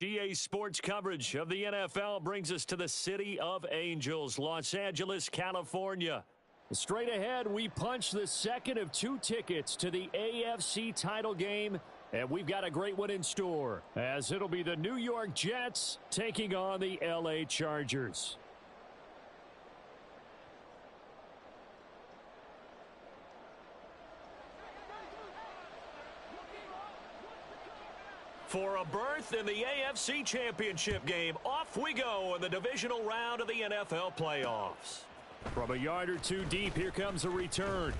GA Sports coverage of the NFL brings us to the City of Angels, Los Angeles, California. Straight ahead, we punch the second of two tickets to the AFC title game, and we've got a great one in store, as it'll be the New York Jets taking on the LA Chargers. For a berth in the AFC Championship game, off we go in the divisional round of the NFL playoffs. From a yard or two deep, here comes a return.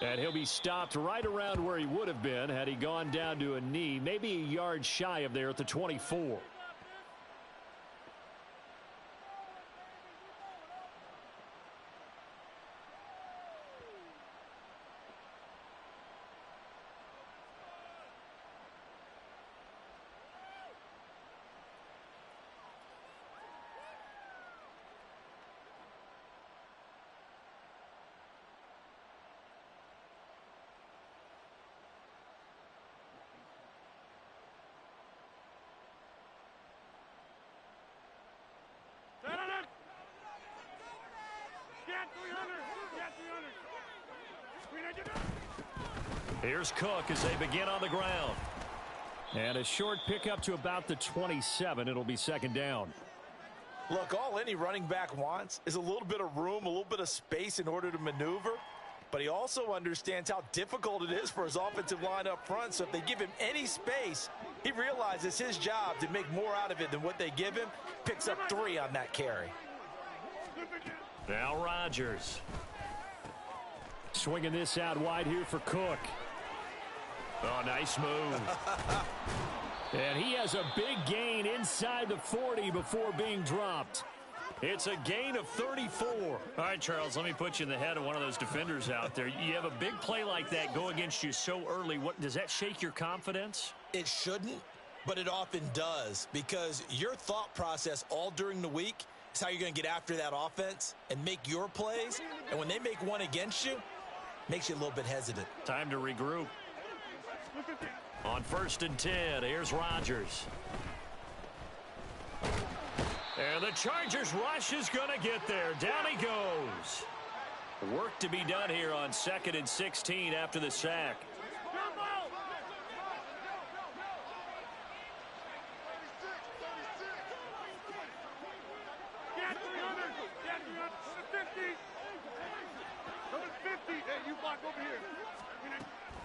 And he'll be stopped right around where he would have been had he gone down to a knee, maybe a yard shy of there at the 24. Here's Cook as they begin on the ground. And a short pickup to about the 27. It'll be second down. Look, all any running back wants is a little bit of room, a little bit of space in order to maneuver. But he also understands how difficult it is for his offensive line up front. So if they give him any space, he realizes his job to make more out of it than what they give him. Picks up 3 on that carry. Now Rodgers. Swinging this out wide here for Cook. Oh, nice move. And he has a big gain inside the 40 before being dropped. It's a gain of 34. All right, Charles, let me put you in the head of one of those defenders out there. You have a big play like that go against you so early. What does that shake your confidence? It shouldn't, but it often does, because your thought process all during the week is how you're going to get after that offense and make your plays. And when they make one against you, makes you a little bit hesitant. Time to regroup. On 1st and 10, here's Rodgers. And the Chargers rush is going to get there. Down he goes. Work to be done here on 2nd and 16 after the sack.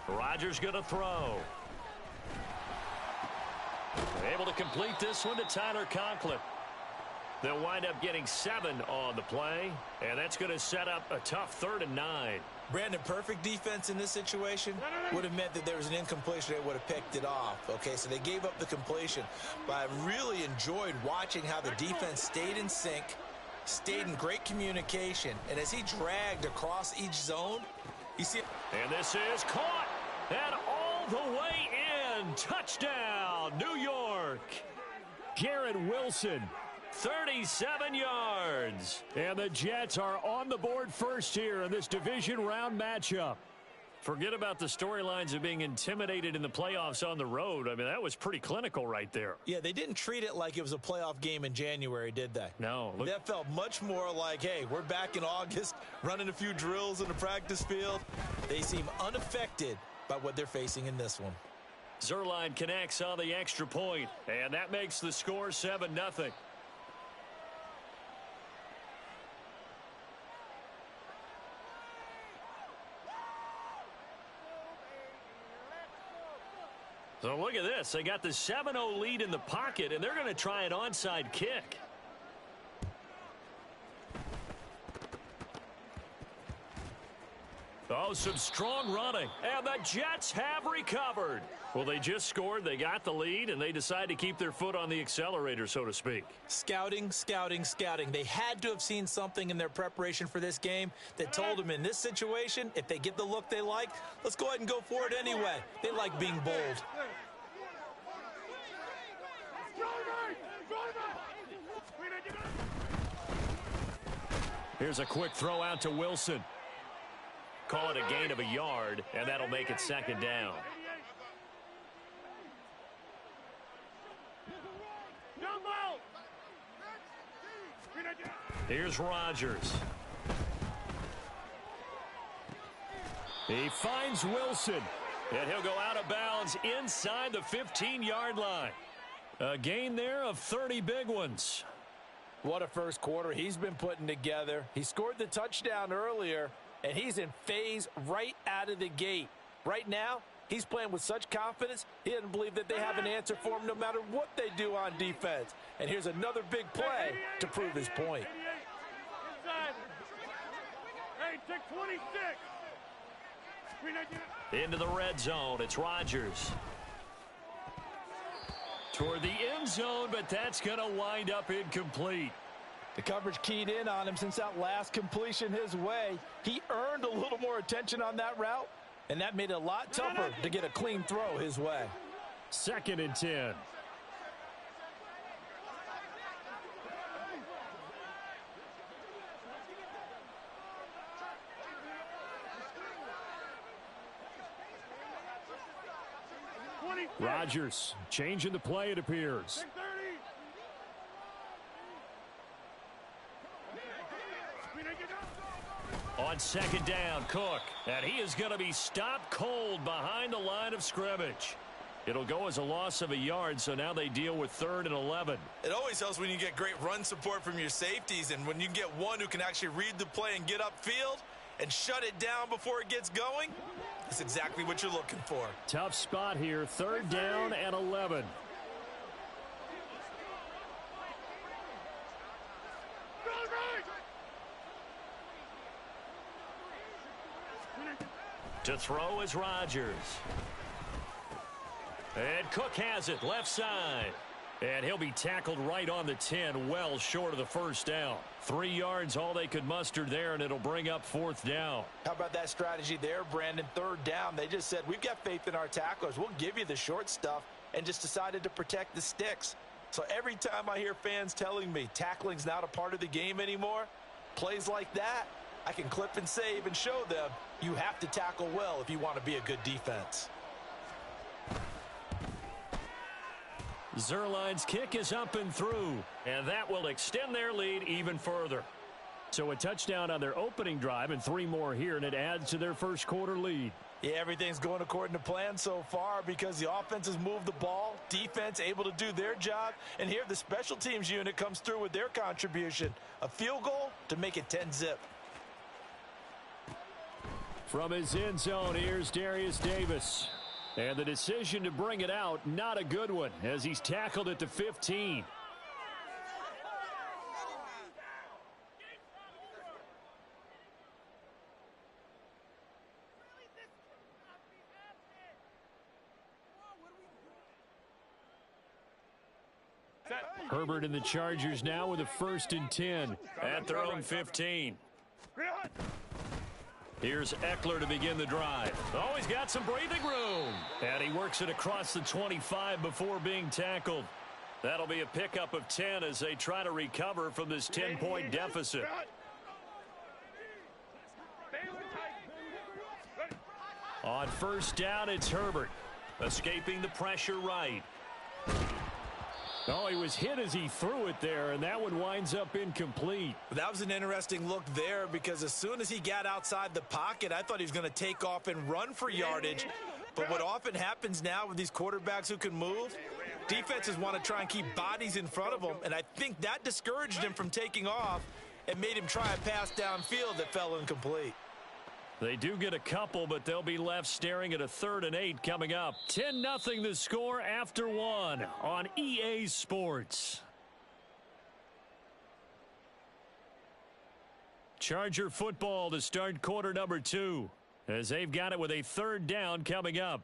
Rodgers going to throw. Able to complete this one to Tyler Conklin. They'll wind up getting 7 on the play, and that's going to set up a tough 3rd and 9. Brandon, perfect defense in this situation would have meant that there was an incompletion. They would have picked it off. Okay, so they gave up the completion. But I really enjoyed watching how the defense stayed in sync, stayed in great communication, and as he dragged across each zone, you see. And this is caught, and all the way in. Touchdown, New York. Garrett Wilson. 37 yards. And the Jets are on the board first here in this division round matchup. Forget about the storylines of being intimidated in the playoffs on the road. I mean, that was pretty clinical right there. Yeah, they didn't treat it like it was a playoff game in January, did they? No. That felt much more like, hey, we're back in August, running a few drills in the practice field. They seem unaffected by what they're facing in this one. Zerline connects on the extra point, and that makes the score 7-0. So look at this. They got the 7-0 lead in the pocket, and they're going to try an onside kick. Oh, some strong running. And the Jets have recovered. Well, they just scored, they got the lead, and they decide to keep their foot on the accelerator, so to speak. Scouting, scouting, scouting. They had to have seen something in their preparation for this game that told them in this situation, if they get the look they like, let's go ahead and go for it anyway. They like being bold. Here's a quick throw out to Wilson. Call it a gain of a yard, and that'll make it second down. Here's Rodgers. He finds Wilson, and he'll go out of bounds inside the 15-yard line. A gain there of 30 big ones. What a first quarter he's been putting together. He scored the touchdown earlier, and he's in phase right out of the gate. Right now, he's playing with such confidence, he doesn't believe that they have an answer for him no matter what they do on defense. And here's another big play to prove his point. Hey, take 26. Into the red zone, it's Rodgers. Toward the end zone, but that's going to wind up incomplete. The coverage keyed in on him since that last completion his way. He earned a little more attention on that route, and that made it a lot tougher to get a clean throw his way. 2nd and 10. Rodgers changing the play, it appears. On 2nd down, Cook. And he is going to be stopped cold behind the line of scrimmage. It'll go as a loss of a yard, so now they deal with 3rd and 11. It always helps when you get great run support from your safeties, and when you get one who can actually read the play and get upfield and shut it down before it gets going. That's exactly what you're looking for. Tough spot here, 3rd down and 11. To throw is Rodgers. And Cook has it, left side. And he'll be tackled right on the 10, well short of the first down. 3 yards, all they could muster there, and it'll bring up 4th down. How about that strategy there, Brandon? 3rd down, they just said, we've got faith in our tacklers. We'll give you the short stuff, and just decided to protect the sticks. So every time I hear fans telling me tackling's not a part of the game anymore, plays like that, I can clip and save and show them you have to tackle well if you want to be a good defense. Zerline's kick is up and through, and that will extend their lead even further. So a touchdown on their opening drive and 3 more here, and it adds to their first quarter lead. Yeah, everything's going according to plan so far because the offense has moved the ball, defense able to do their job, and here the special teams unit comes through with their contribution. A field goal to make it 10-zip. From his end zone, here's Darius Davis. And the decision to bring it out, not a good one, as he's tackled at the 15. Herbert and the Chargers now with a 1st and 10 at their own 15. Here's Eckler to begin the drive. Oh, he's got some breathing room. And he works it across the 25 before being tackled. That'll be a pickup of 10 as they try to recover from this 10-point deficit. On 1st down, it's Herbert. Escaping the pressure right. Oh, he was hit as he threw it there, and that one winds up incomplete. That was an interesting look there because as soon as he got outside the pocket, I thought he was going to take off and run for yardage. But what often happens now with these quarterbacks who can move, defenses want to try and keep bodies in front of them, and I think that discouraged him from taking off and made him try a pass downfield that fell incomplete. They do get a couple, but they'll be left staring at a 3rd and 8 coming up. 10-0 the score after 1 on EA Sports. Charger football to start quarter number 2 as they've got it with a 3rd down coming up.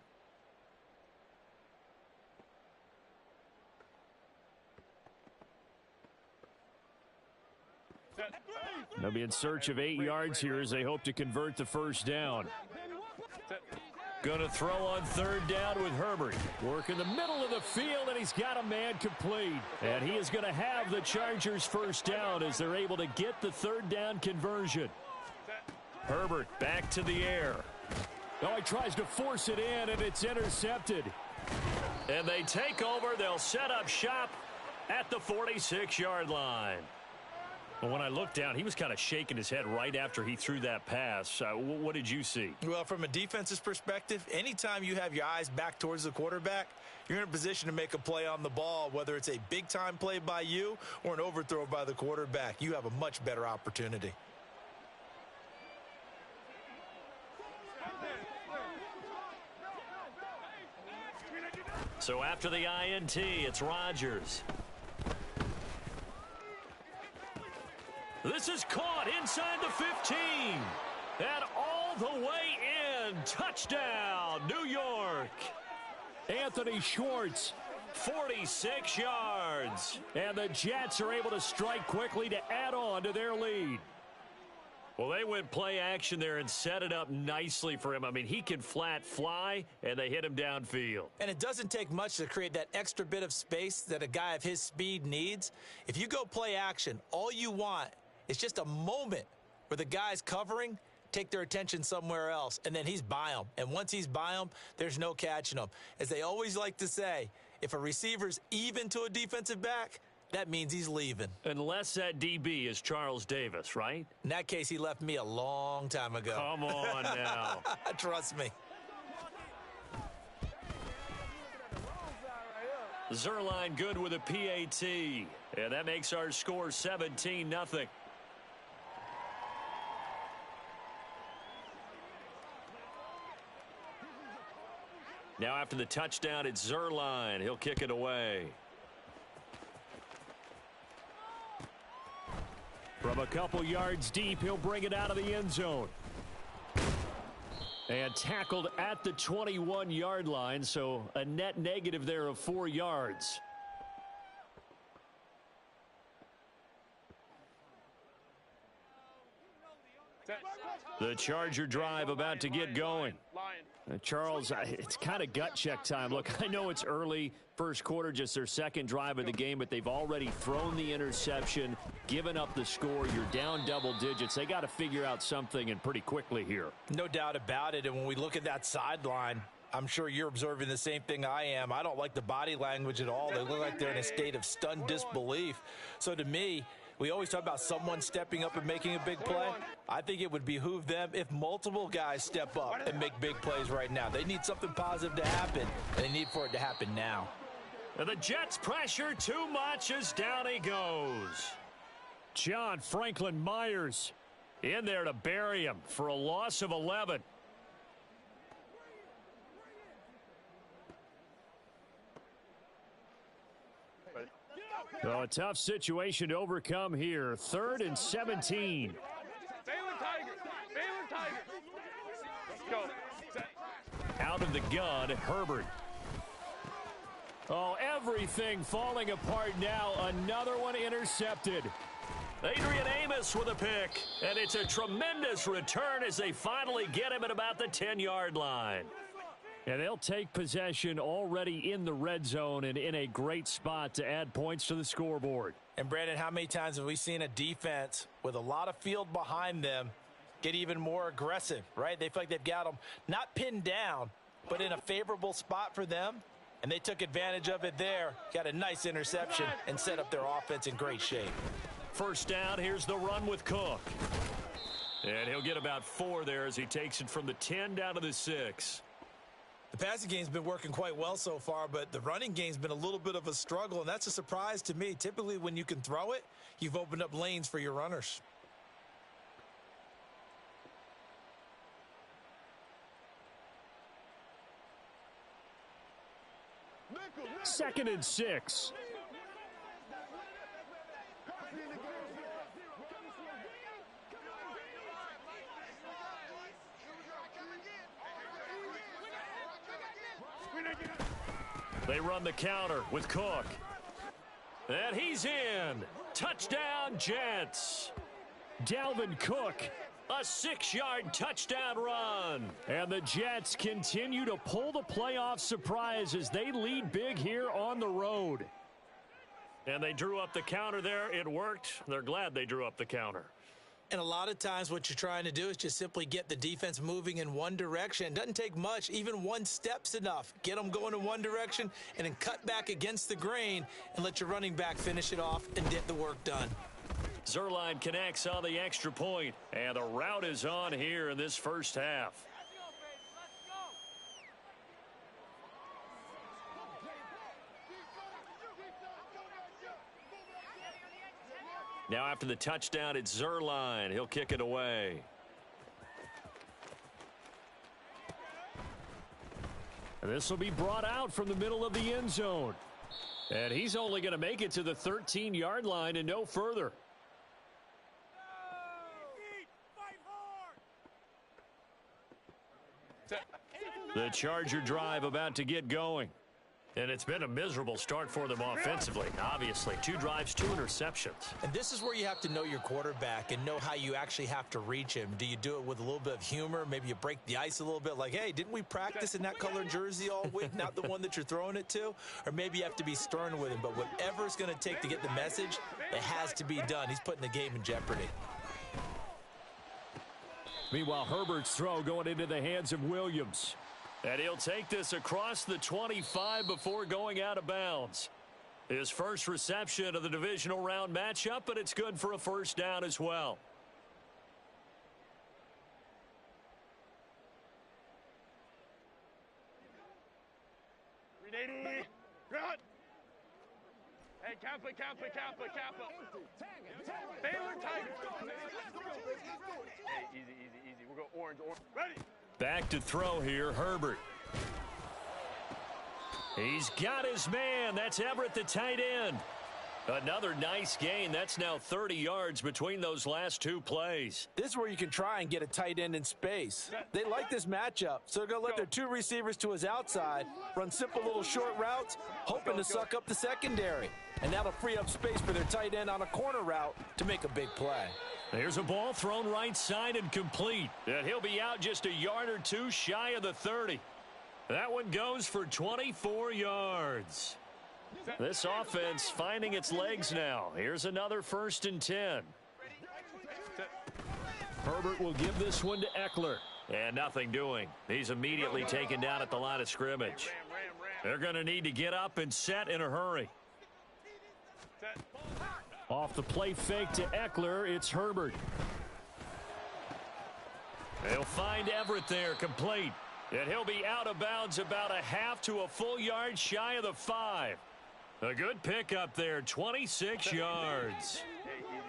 They'll be in search of 8 yards here as they hope to convert the 1st down. Going to throw on 3rd down with Herbert. Work in the middle of the field, and he's got a man complete. And he is going to have the Chargers 1st down as they're able to get the 3rd down conversion. Herbert back to the air. Oh, he tries to force it in, and it's intercepted. And they take over. They'll set up shop at the 46-yard line. Well, when I looked down, he was kind of shaking his head right after he threw that pass. What did you see? Well, from a defense's perspective, anytime you have your eyes back towards the quarterback, you're in a position to make a play on the ball, whether it's a big-time play by you or an overthrow by the quarterback. You have a much better opportunity. So after the INT, it's Rodgers. This is caught inside the 15. And all the way in. Touchdown, New York. Anthony Schwartz, 46 yards. And the Jets are able to strike quickly to add on to their lead. Well, they went play action there and set it up nicely for him. I mean, he can flat fly, and they hit him downfield. And it doesn't take much to create that extra bit of space that a guy of his speed needs. If you go play action, all you want is just a moment where the guy's covering, take their attention somewhere else, and then he's by them. And once he's by them, there's no catching them. As they always like to say, if a receiver's even to a defensive back, that means he's leaving. Unless that DB is Charles Davis, right? In that case, he left me a long time ago. Come on now. Trust me. Zerline good with a PAT. And that makes our score 17-0. Now after the touchdown, it's Zerline. He'll kick it away. From a couple yards deep, he'll bring it out of the end zone. And tackled at the 21-yard line, so a net negative there of 4 yards. The Charger drive about to get going. Charles, it's kind of gut check time. Look, I know it's early, first quarter, just their second drive of the game, but they've already thrown the interception, given up the score. You're down double digits. They got to figure out something, and pretty quickly here. No doubt about it. And when we look at that sideline, I'm sure you're observing the same thing I am. I don't like the body language at all. They look like they're in a state of stunned disbelief. So to me, we always talk about someone stepping up and making a big play. I think it would behoove them if multiple guys step up and make big plays right now. They need something positive to happen, and they need for it to happen now. And the Jets pressure too much as down he goes. John Franklin Myers in there to bury him for a loss of 11. So a tough situation to overcome here. 3rd and 17. Baylor Tigers. Baylor Tigers. Let's go. Out of the gun, Herbert. Oh, everything falling apart now. Another one intercepted. Adrian Amos with a pick. And it's a tremendous return as they finally get him at about the 10-yard line. And they'll take possession already in the red zone and in a great spot to add points to the scoreboard. And, Brandon, how many times have we seen a defense with a lot of field behind them get even more aggressive, right? They feel like they've got them not pinned down, but in a favorable spot for them. And they took advantage of it there, got a nice interception, and set up their offense in great shape. First down, here's the run with Cook. And he'll get about 4 there as he takes it from the 10 down to the 6. The passing game's been working quite well so far, but the running game's been a little bit of a struggle, and that's a surprise to me. Typically, when you can throw it, you've opened up lanes for your runners. Second and 6. They run the counter with Cook. And he's in. Touchdown, Jets. Dalvin Cook, a 6-yard touchdown run. And the Jets continue to pull the playoff surprise as they lead big here on the road. And they drew up the counter there. It worked. They're glad they drew up the counter. And a lot of times what you're trying to do is just simply get the defense moving in one direction. It doesn't take much. Even one step's enough. Get them going in one direction and then cut back against the grain and let your running back finish it off and get the work done. Zerline connects on the extra point, and the rout is on here in this first half. Now after the touchdown, it's Zerline. He'll kick it away. And this will be brought out from the middle of the end zone. And he's only going to make it to the 13-yard line and no further. The Charger drive about to get going. And it's been a miserable start for them offensively, obviously. 2 drives, 2 interceptions. And this is where you have to know your quarterback and know how you actually have to reach him. Do you do it with a little bit of humor? Maybe you break the ice a little bit like, hey, didn't we practice in that color jersey all week, not the one that you're throwing it to? Or maybe you have to be stern with him. But whatever it's going to take to get the message, it has to be done. He's putting the game in jeopardy. Meanwhile, Herbert's throw going into the hands of Williams. And he'll take this across the 25 before going out of bounds. His first reception of the divisional round matchup, but it's good for a first down as well. Hey, Kappa. Baylor Tigers. Hey, easy. We'll go orange. Ready. Back to throw here, Herbert. He's got his man. That's Everett, the tight end. Another nice gain. That's now 30 yards between those last 2 plays. This is where you can try and get a tight end in space. They like this matchup, so they're going to let their 2 receivers to his outside run simple little short routes, hoping to suck up the secondary. And that'll free up space for their tight end on a corner route to make a big play. There's a ball thrown right side and complete. And he'll be out just a yard or 2 shy of the 30. That one goes for 24 yards. This offense finding its legs now. Here's another 1st and 10. Herbert will give this one to Eckler. And nothing doing. He's immediately taken down at the line of scrimmage. They're going to need to get up and set in a hurry. Off the play fake to Eckler, it's Herbert. They'll find Everett there, complete. And he'll be out of bounds about a half to a full yard shy of the 5. A good pickup there, 26 yards.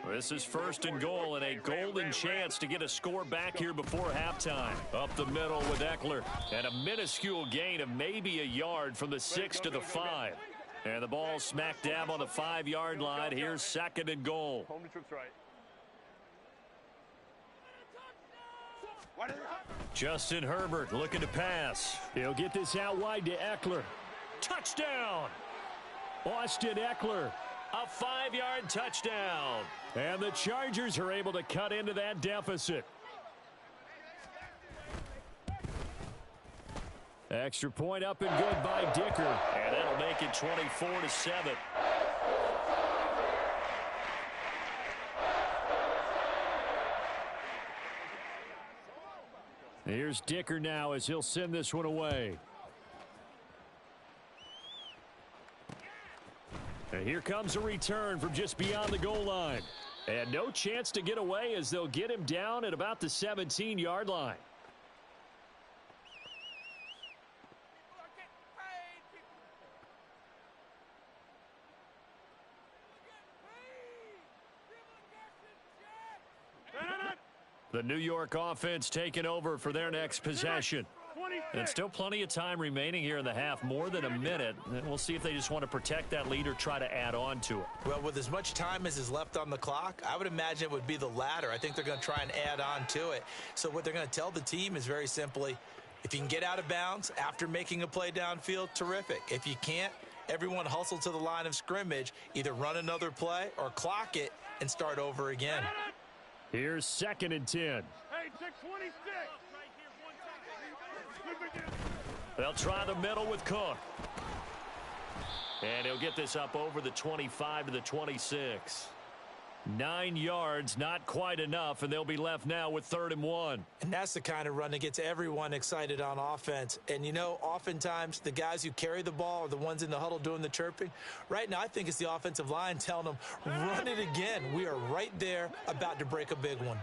This is 1st and goal and a golden chance to get a score back here before halftime. Up the middle with Eckler. And a minuscule gain of maybe a yard from the 6 to the 5. And the ball smack dab on the 5-yard line. Here's 2nd and goal. Home to trips right. Justin Herbert looking to pass. He'll get this out wide to Eckler. Touchdown! Austin Eckler. A 5-yard touchdown. And the Chargers are able to cut into that deficit. Extra point up and good by Dicker. And that'll make it 24-7. Here's Dicker now as he'll send this one away. And here comes a return from just beyond the goal line. And no chance to get away as they'll get him down at about the 17-yard line. The New York offense taking over for their next possession. And still plenty of time remaining here in the half, more than a minute. And we'll see if they just want to protect that lead or try to add on to it. Well, with as much time as is left on the clock, I would imagine it would be the latter. I think they're going to try and add on to it. So what they're going to tell the team is very simply, if you can get out of bounds after making a play downfield, terrific. If you can't, everyone hustle to the line of scrimmage, either run another play or clock it and start over again. Here's 2nd and 10. Hey, 626. They'll try the middle with Cook. And he'll get this up over the 25 to the 26. 9 yards, not quite enough, and they'll be left now with 3rd and 1. And that's the kind of run that gets everyone excited on offense. And, you know, oftentimes the guys who carry the ball are the ones in the huddle doing the chirping. Right now, I think it's the offensive line telling them, run it again. We are right there about to break a big one.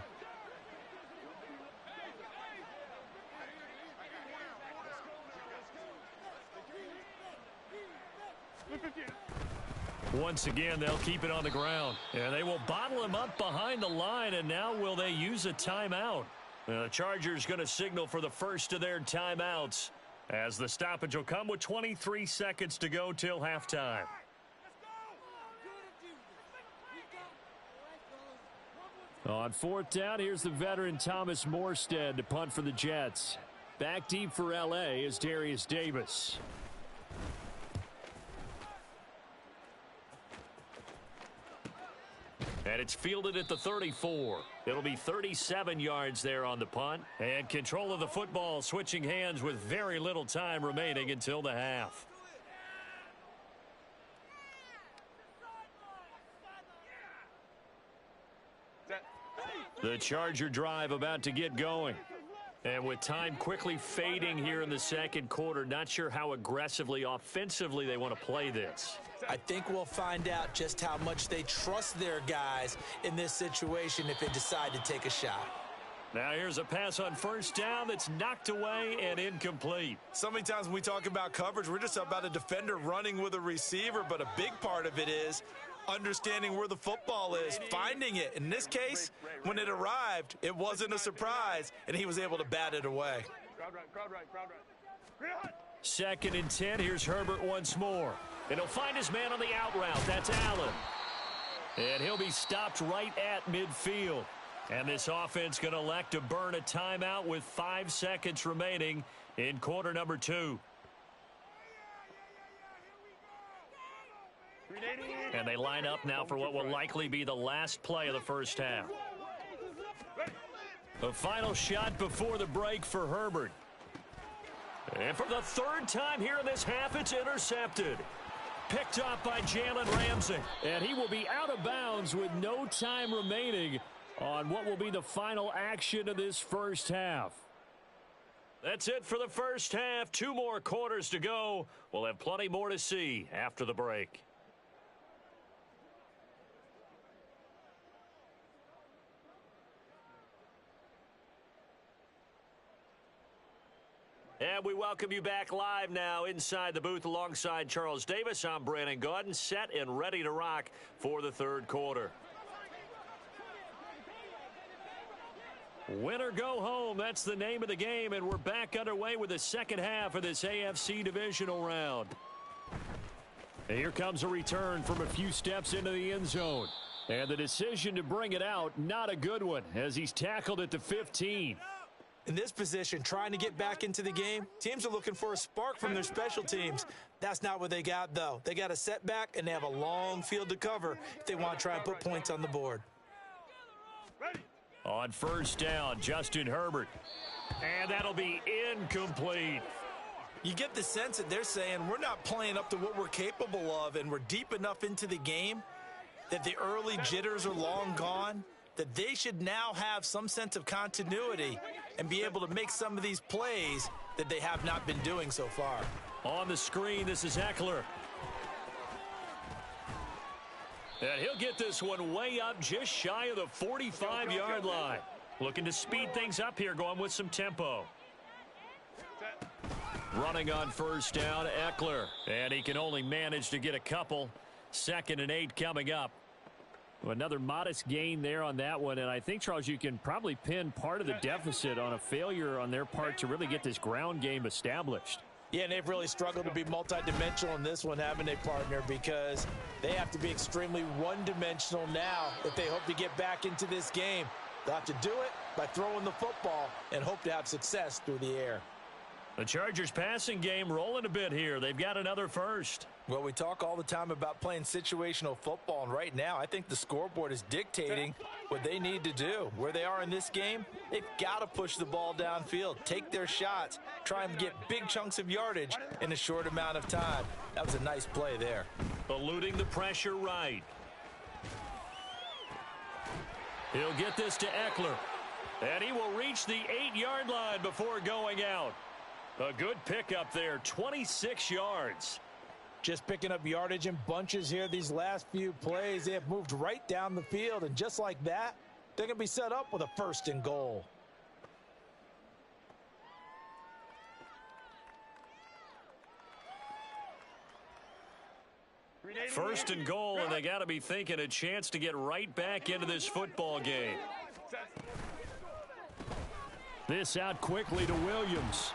Once again, they'll keep it on the ground. And they will bottle him up behind the line, and now will they use a timeout? The Chargers going to signal for the first of their timeouts as the stoppage will come with 23 seconds to go till halftime. On 4th down, here's the veteran Thomas Morstead to punt for the Jets. Back deep for L.A. is Darius Davis. And it's fielded at the 34. It'll be 37 yards there on the punt. And control of the football switching hands with very little time remaining until the half. The Charger drive about to get going. And with time quickly fading here in the second quarter, not sure how aggressively, offensively they want to play this. I think we'll find out just how much they trust their guys in this situation if they decide to take a shot. Now here's a pass on 1st down that's knocked away and incomplete. So many times when we talk about coverage, we're just about a defender running with a receiver, but a big part of it is understanding where the football is, finding it. In this case, when it arrived, it wasn't a surprise, and he was able to bat it away. Crowd right. 2nd and 10. Here's Herbert once more. And he'll find his man on the out route. That's Allen. And he'll be stopped right at midfield. And this offense going to elect to burn a timeout with 5 seconds remaining in quarter number 2. And they line up now for what will likely be the last play of the first half. The final shot before the break for Herbert. And for the 3rd time here in this half, it's intercepted. Picked up by Jalen Ramsey. And he will be out of bounds with no time remaining on what will be the final action of this first half. That's it for the first half. 2 more quarters to go. We'll have plenty more to see after the break. And we welcome you back live now inside the booth alongside Charles Davis. I'm Brandon Gaudin, set and ready to rock for the 3rd quarter. Win or go home, that's the name of the game, and we're back underway with the second half of this AFC Divisional round. And here comes a return from a few steps into the end zone. And the decision to bring it out, not a good one, as he's tackled at the 15. In this position, trying to get back into the game, teams are looking for a spark from their special teams. That's not what they got, though. They got a setback, and they have a long field to cover if they want to try and put points on the board. On 1st down, Justin Herbert. And that'll be incomplete. You get the sense that they're saying we're not playing up to what we're capable of, and we're deep enough into the game that the early jitters are long gone, that they should now have some sense of continuity and be able to make some of these plays that they have not been doing so far. On the screen, this is Eckler. And he'll get this one way up just shy of the 45-yard line. Looking to speed things up here, going with some tempo. Running on 1st down, Eckler. And he can only manage to get a couple. 2nd and 8 coming up. Another modest gain there on that one, and I think, Charles, you can probably pin part of the deficit on a failure on their part to really get this ground game established. Yeah, and they've really struggled to be multidimensional in this one, haven't they, partner? Because they have to be extremely one-dimensional now if they hope to get back into this game. They'll have to do it by throwing the football and hope to have success through the air. The Chargers passing game rolling a bit here. They've got another first. Well, we talk all the time about playing situational football, and right now I think the scoreboard is dictating what they need to do. Where they are in this game, they've got to push the ball downfield, take their shots, try and get big chunks of yardage in a short amount of time. That was a nice play there. Eluding the pressure right. He'll get this to Eckler. And he will reach the 8-yard line before going out. A good pickup there, 26 yards. Just picking up yardage in bunches here these last few plays. They have moved right down the field, and just like that, they're going to be set up with a 1st and goal. First and goal, and they got to be thinking a chance to get right back into this football game. This out quickly to Williams.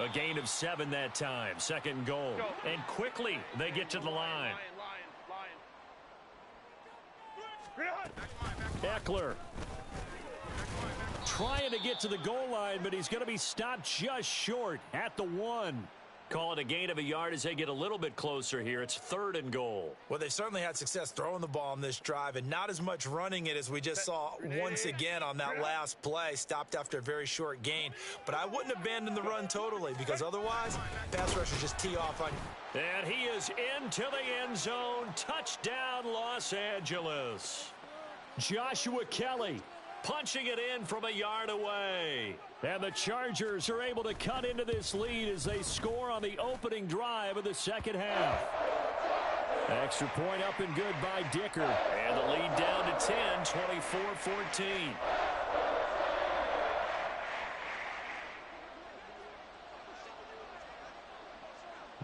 A gain of 7 that time. 2nd and goal. And quickly they get to the line. Eckler trying to get to the goal line, but he's going to be stopped just short at the 1. Call it a gain of a yard as they get a little bit closer here. It's 3rd and goal. Well, they've certainly had success throwing the ball on this drive and not as much running it as we just saw once again on that last play. Stopped after a very short gain. But I wouldn't abandon the run totally because otherwise, pass rushers just tee off on you. And he is into the end zone. Touchdown, Los Angeles. Joshua Kelly punching it in from a yard away. And the Chargers are able to cut into this lead as they score on the opening drive of the second half. Extra point up and good by Dicker. And the lead down to 10, 24-14.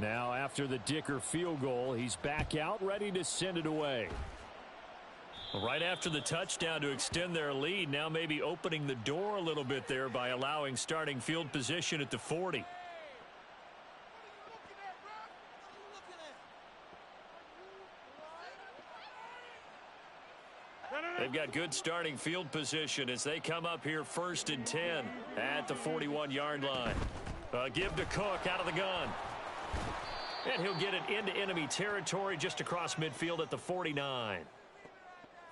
Now after the Dicker field goal, he's back out ready to send it away. Right after the touchdown to extend their lead, now maybe opening the door a little bit there by allowing starting field position at the 40. They've got good starting field position as they come up here 1st and 10 at the 41-yard line. Give to Cook out of the gun. And he'll get it into enemy territory just across midfield at the 49.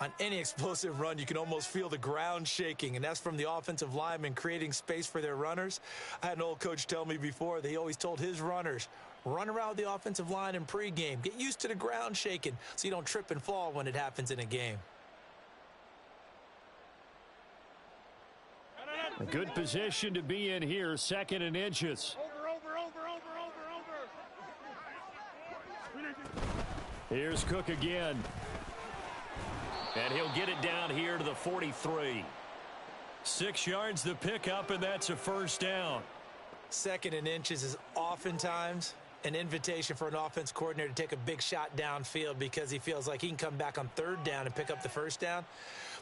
On any explosive run, you can almost feel the ground shaking, and that's from the offensive linemen creating space for their runners. I had an old coach tell me before, they always told his runners, run around the offensive line in pregame. Get used to the ground shaking so you don't trip and fall when it happens in a game. A good position to be in here, 2nd and inches. Here's Cook again. And he'll get it down here to the 43. 6 yards the pickup, and that's a 1st down. 2nd and inches is oftentimes an invitation for an offense coordinator to take a big shot downfield because he feels like he can come back on 3rd down and pick up the 1st down.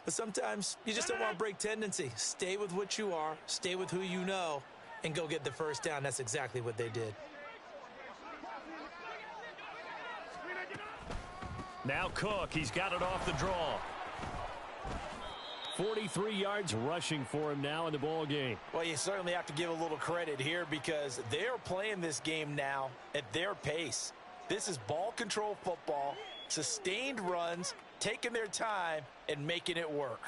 But sometimes you just don't want to break tendency. Stay with what you are, stay with who you know, and go get the 1st down. That's exactly what they did. Now Cook, he's got it off the draw. 43 yards rushing for him now in the ball game. Well, you certainly have to give a little credit here because they're playing this game now at their pace. This is ball control football, sustained runs, taking their time and making it work.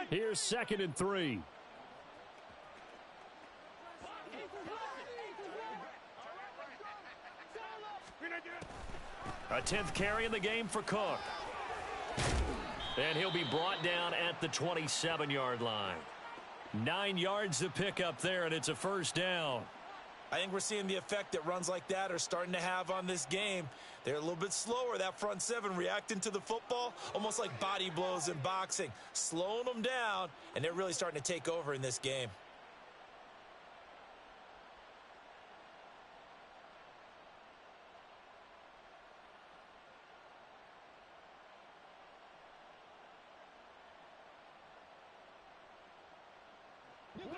Here's 2nd and 3. A 10th carry in the game for Cook. And he'll be brought down at the 27-yard line. 9 yards to pick up there, and it's a 1st down. I think we're seeing the effect that runs like that are starting to have on this game. They're a little bit slower, that front 7, reacting to the football, almost like body blows in boxing, slowing them down, and they're really starting to take over in this game.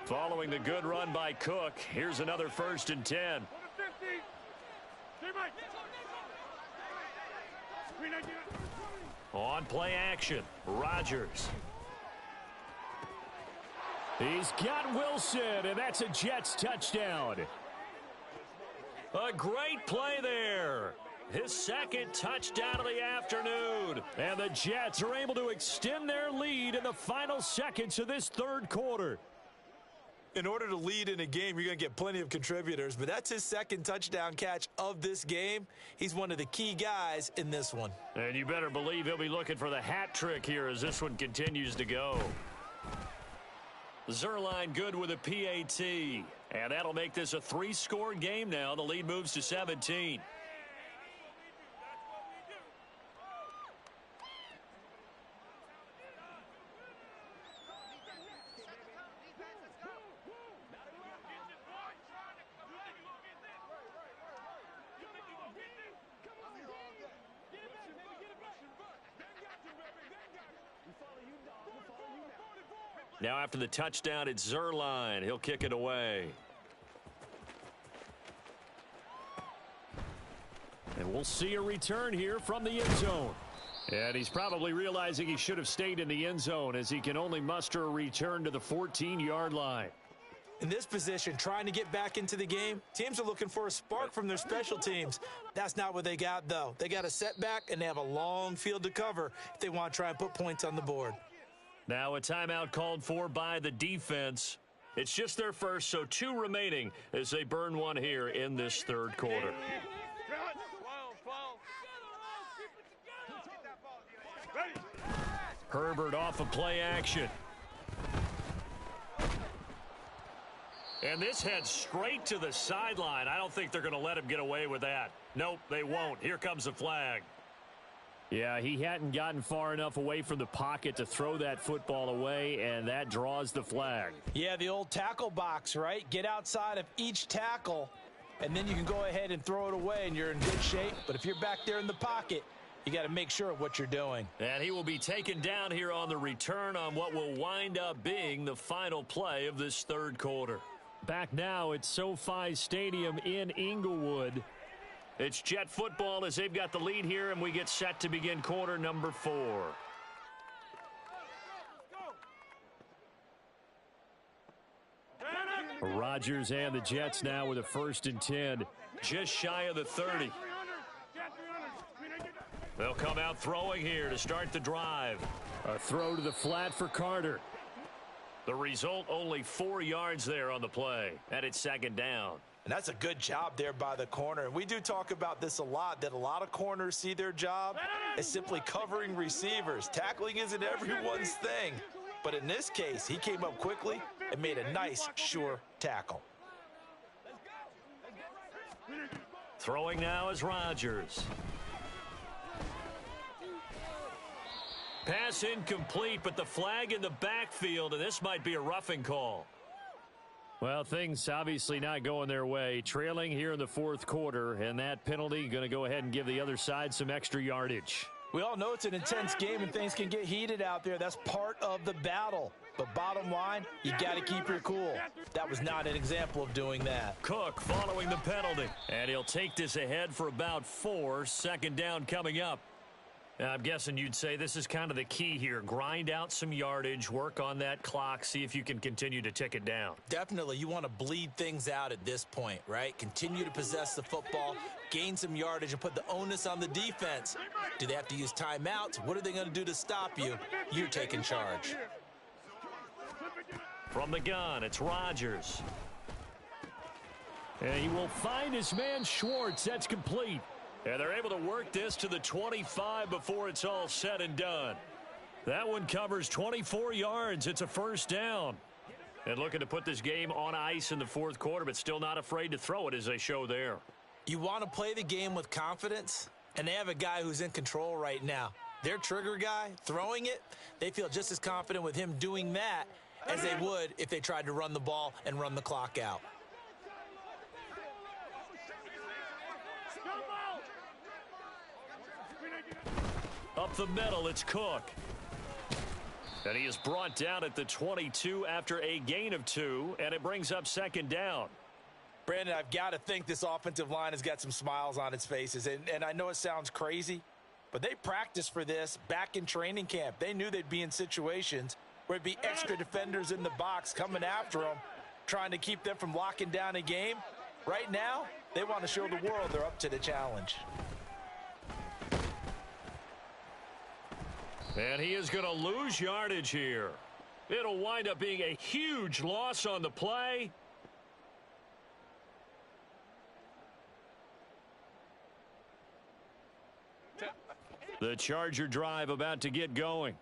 Following the good run by Cook, here's another 1st and 10. On play action, Rodgers. He's got Wilson, and that's a Jets touchdown. A great play there. His 2nd touchdown of the afternoon. And the Jets are able to extend their lead in the final seconds of this 3rd quarter. in order to lead in a game, you're going to get plenty of contributors, but that's his second touchdown catch of this game. He's one of the key guys in this one. And you better believe he'll be looking for the hat trick here as this one continues to go. Zerline good with a PAT. And that'll make this a 3-score game now. The lead moves to 17. Now after the touchdown, it's Zerline. He'll kick it away. And we'll see a return here from the end zone. And he's probably realizing he should have stayed in the end zone as he can only muster a return to the 14-yard line. In this position, trying to get back into the game, teams are looking for a spark from their special teams. That's not what they got, though. They got a setback, and they have a long field to cover if they want to try and put points on the board. Now a timeout called for by the defense. It's just their first, so 2 remaining as they burn one here in this third quarter. Herbert off of play action. And this heads straight to the sideline. I don't think they're going to let him get away with that. Nope, they won't. Here comes the flag. Yeah, he hadn't gotten far enough away from the pocket to throw that football away, and that draws the flag. Yeah, the old tackle box, right? Get outside of each tackle, and then you can go ahead and throw it away, and you're in good shape. But if you're back there in the pocket, you got to make sure of what you're doing. And he will be taken down here on the return on what will wind up being the final play of this third quarter. Back now at SoFi Stadium in Inglewood. It's Jet football as they've got the lead here, and we get set to begin quarter number 4. Rodgers and the Jets now with a 1st and 10, just shy of the 30. They'll come out throwing here to start the drive. A throw to the flat for Carter. The result, only 4 yards there on the play, and it's 2nd down. And that's a good job there by the corner. And we do talk about this a lot, that a lot of corners see their job as simply covering receivers. Tackling isn't everyone's thing. But in this case, he came up quickly and made a nice, sure tackle. Throwing now is Rodgers. Pass incomplete, but the flag in the backfield, and this might be a roughing call. Well, things obviously not going their way. Trailing here in the 4th quarter, and that penalty going to go ahead and give the other side some extra yardage. We all know it's an intense game and things can get heated out there. That's part of the battle. But bottom line, you got to keep your cool. That was not an example of doing that. Cook following the penalty, and he'll take this ahead for about 4. 2nd down coming up. I'm guessing you'd say this is kind of the key here. Grind out some yardage, work on that clock, see if you can continue to tick it down. Definitely. You want to bleed things out at this point, right? Continue to possess the football, gain some yardage, and put the onus on the defense. Do they have to use timeouts? What are they going to do to stop you? You're taking charge. From the gun, it's Rodgers. And he will find his man Schwartz. That's complete. And they're able to work this to the 25 before it's all said and done. That one covers 24 yards. It's a 1st down. And looking to put this game on ice in the 4th quarter, but still not afraid to throw it as they show there. You want to play the game with confidence, and they have a guy who's in control right now. Their trigger guy, throwing it, they feel just as confident with him doing that as they would if they tried to run the ball and run the clock out. Up the middle, it's Cook. And he is brought down at the 22 after a gain of 2, and it brings up 2nd down. Brandon, I've got to think this offensive line has got some smiles on its faces. And I know it sounds crazy, but they practiced for this back in training camp. They knew they'd be in situations where it'd be extra defenders in the box coming after them, trying to keep them from locking down a game. Right now, they want to show the world they're up to the challenge. And he is going to lose yardage here. It'll wind up being a huge loss on the play. The Charger drive about to get going.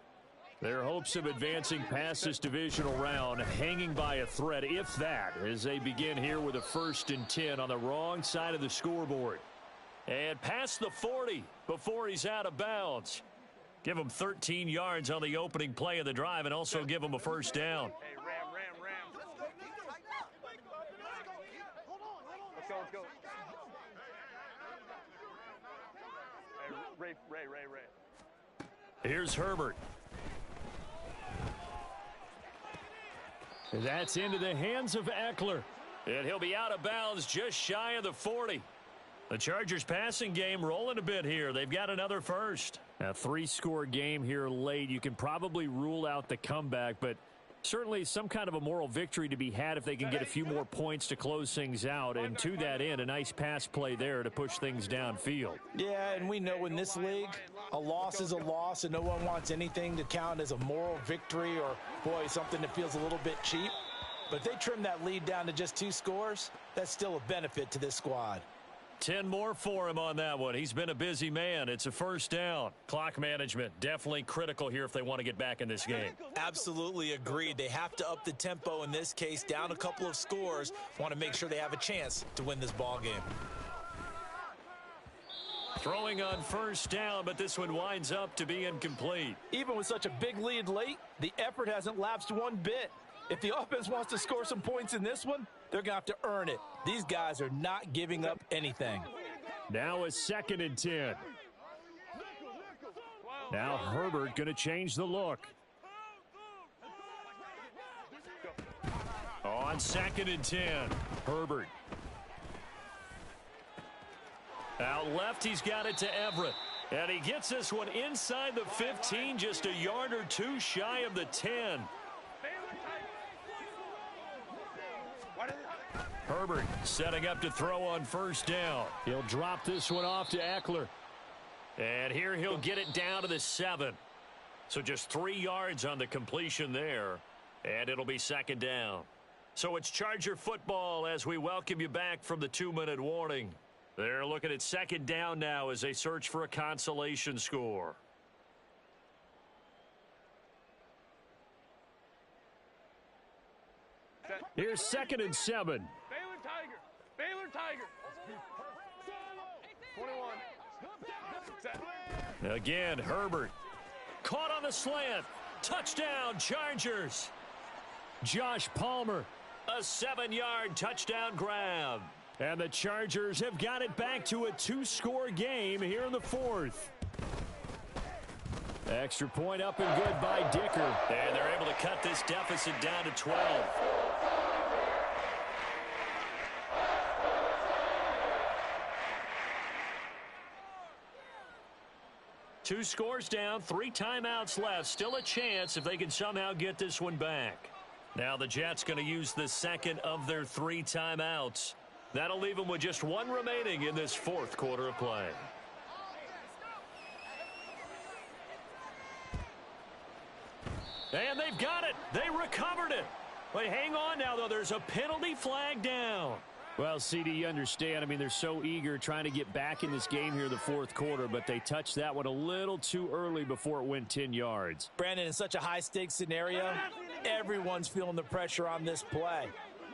Their hopes of advancing past this divisional round hanging by a thread, if that, as they begin here with a 1st and 10 on the wrong side of the scoreboard. And past the 40 before he's out of bounds. Give him 13 yards on the opening play of the drive and also give him a 1st down. Hey, Ram. Let's go. Hey, Ray. Here's Herbert. That's into the hands of Eckler. And he'll be out of bounds just shy of the 40. The Chargers passing game rolling a bit here. They've got another first. A 3-score game here late. You can probably rule out the comeback, but certainly some kind of a moral victory to be had if they can get a few more points to close things out. And to that end, a nice pass play there to push things downfield. Yeah, and we know in this league, a loss is a loss, and no one wants anything to count as a moral victory or, boy, something that feels a little bit cheap. But if they trim that lead down to just 2 scores, that's still a benefit to this squad. 10 more for him on that one. He's been a busy man. It's a 1st down. Clock management definitely critical here if they want to get back in this game. Absolutely agreed. They have to up the tempo in this case, down a couple of scores. Want to make sure they have a chance to win this ball game. Throwing on 1st down, but this one winds up to be incomplete. Even with such a big lead late, the effort hasn't lapsed one bit. If the offense wants to score some points in this one, they're going to have to earn it. These guys are not giving up anything. Now a 2nd and 10. Now Herbert going to change the look. On 2nd and 10, Herbert. Out left, he's got it to Everett. And he gets this one inside the 15, just a yard or 2 shy of the 10. Herbert setting up to throw on 1st down. He'll drop this one off to Eckler. And here he'll get it down to the 7. So just 3 yards on the completion there. And it'll be 2nd down. So it's Charger football as we welcome you back from the 2-minute warning. They're looking at 2nd down now as they search for a consolation score. Here's 2nd and 7. Baylor Tiger. 21. Set. Again, Herbert. Caught on the slant. Touchdown, Chargers. Josh Palmer. A 7-yard touchdown grab. And the Chargers have got it back to a 2-score game here in the 4th. Extra point up and good by Dicker. And they're able to cut this deficit down to 12. 2 scores down, 3 timeouts left. Still a chance if they can somehow get this one back. Now the Jets going to use the 2nd of their 3 timeouts. That'll leave them with just 1 remaining in this 4th quarter of play. And they've got it. They recovered it. But hang on now, though. There's a penalty flag down. Well, CD, you understand. I mean, they're so eager trying to get back in this game here in the 4th quarter, but they touched that one a little too early before it went 10 yards. Brandon, in such a high-stakes scenario, everyone's feeling the pressure on this play.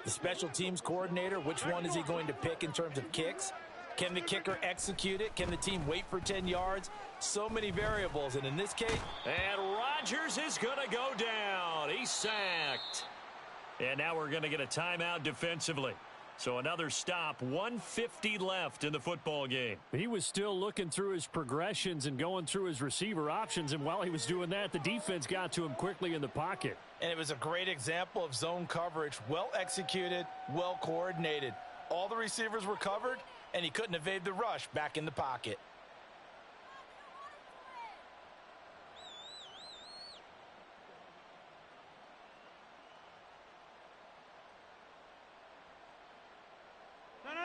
The special teams coordinator, which one is he going to pick in terms of kicks? Can the kicker execute it? Can the team wait for 10 yards? So many variables, and in this case... And Rodgers is going to go down. He's sacked. And now we're going to get a timeout defensively. So another stop, 1:50 left in the football game. He was still looking through his progressions and going through his receiver options, and while he was doing that, the defense got to him quickly in the pocket. And it was a great example of zone coverage, well executed, well coordinated. All the receivers were covered, and he couldn't evade the rush back in the pocket.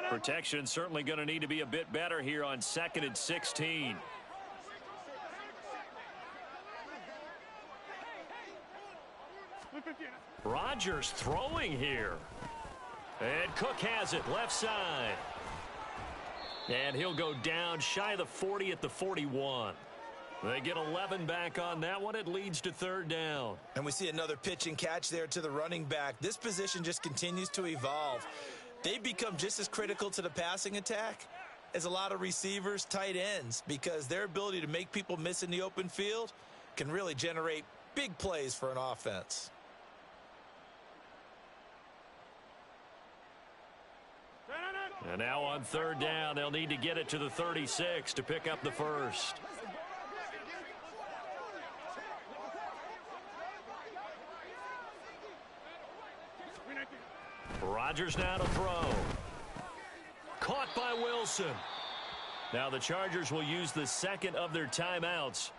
Protection certainly going to need to be a bit better here on 2nd and 16. Rodgers throwing here. And Cook has it, left side. And he'll go down shy of the 40 at the 41. They get 11 back on that one. It leads to third down. And we see another pitch and catch there to the running back. This position just continues to evolve. They become just as critical to the passing attack as a lot of receivers, tight ends, because their ability to make people miss in the open field can really generate big plays for an offense. And now on third down, they'll need to get it to the 36 to pick up the first. Rodgers now to throw. Caught by Wilson. Now the Chargers will use the second of their timeouts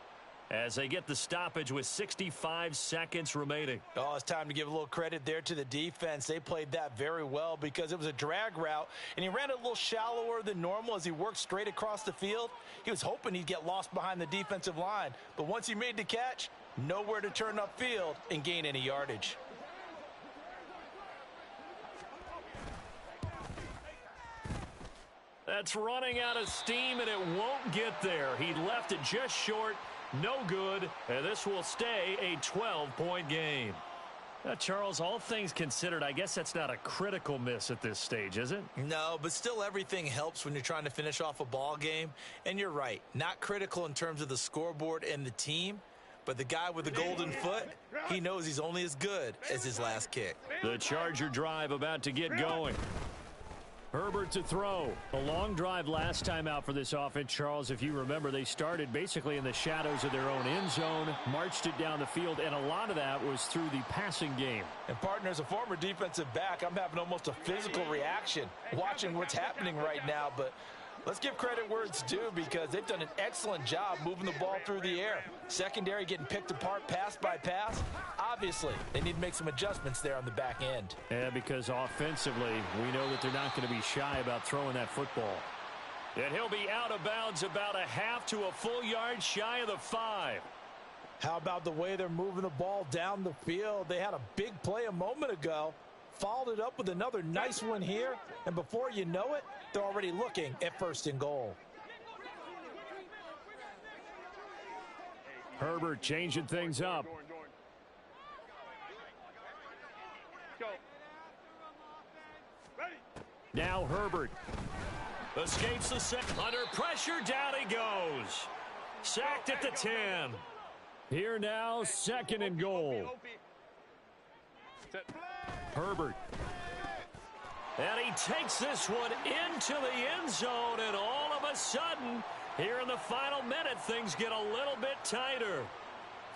as they get the stoppage with 65 seconds remaining. Oh, it's time to give a little credit there to the defense. They played that very well because it was a drag route, and he ran a little shallower than normal as he worked straight across the field. He was hoping he'd get lost behind the defensive line, but once he made the catch, nowhere to turn upfield and gain any yardage. That's running out of steam, and it won't get there. He left it just short. No good, and this will stay a 12-point game. Now, Charles, all things considered, I guess that's not a critical miss at this stage, is it? No, but still everything helps when you're trying to finish off a ball game. And you're right, not critical in terms of the scoreboard and the team, but the guy with the golden foot, he knows he's only as good as his last kick. The Charger drive about to get going. Herbert to throw. A long drive last time out for this offense, Charles. If you remember, they started basically in the shadows of their own end zone, marched it down the field, and a lot of that was through the passing game. And partner, as a former defensive back, I'm having almost a physical reaction watching what's happening right now. But let's give credit where it's due because they've done an excellent job moving the ball through the air. Secondary getting picked apart pass by pass. Obviously, they need to make some adjustments there on the back end. Yeah, because offensively, we know that they're not going to be shy about throwing that football. And he'll be out of bounds about a half to a full yard shy of the 5. How about the way they're moving the ball down the field? They had a big play a moment ago, followed it up with another nice one here, and before you know it, they're already looking at first and goal. Herbert changing things up. Now Herbert escapes the set. Under pressure, down he goes. Sacked at the 10. Here now, second and goal. Herbert. And he takes this one into the end zone, and all of a sudden, here in the final minute, things get a little bit tighter.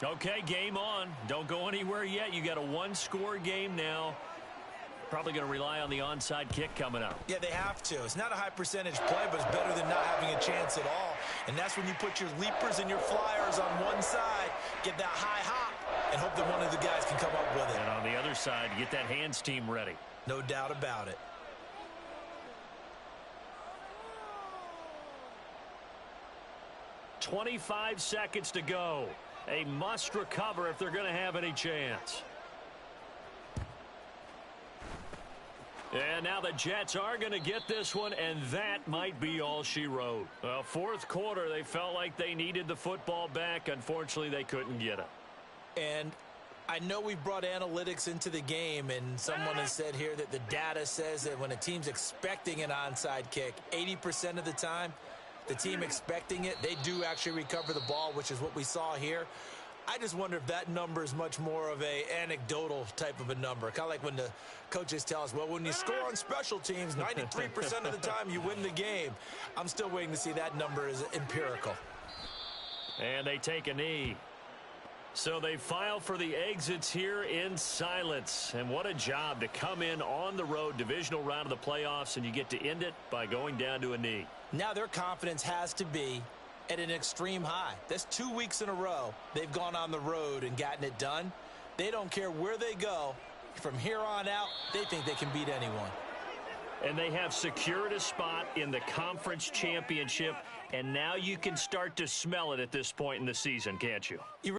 Okay, game on. Don't go anywhere yet. You got a one-score game now. Probably going to rely on the onside kick coming up. Yeah, they have to. It's not a high percentage play, but it's better than not having a chance at all. And that's when you put your leapers and your flyers on one side, get that high hop, and hope that one of the guys can come up with it. And on the other side, get that hands team ready. No doubt about it. .25 seconds to go. A must recover if they're going to have any chance. And now the Jets are going to get this one, and that might be all she wrote. Well, fourth quarter, they felt like they needed the football back. Unfortunately, they couldn't get it. And I know we've brought analytics into the game, and someone has said here that the data says that when a team's expecting an onside kick, 80% of the time, the team expecting it, they do actually recover the ball, which is what we saw here. I just wonder if that number is much more of a anecdotal type of a number. Kind of like when the coaches tell us, well, when you score on special teams, 93% of the time you win the game. I'm still waiting to see that number is empirical. And they take a knee. So they file for the exits here in silence. And what a job to come in on the road, divisional round of the playoffs, and you get to end it by going down to a knee. Now their confidence has to be at an extreme high. That's 2 weeks in a row they've gone on the road and gotten it done. They don't care where they go. From here on out, they think they can beat anyone. And they have secured a spot in the conference championship, and now you can start to smell it at this point in the season, can't you?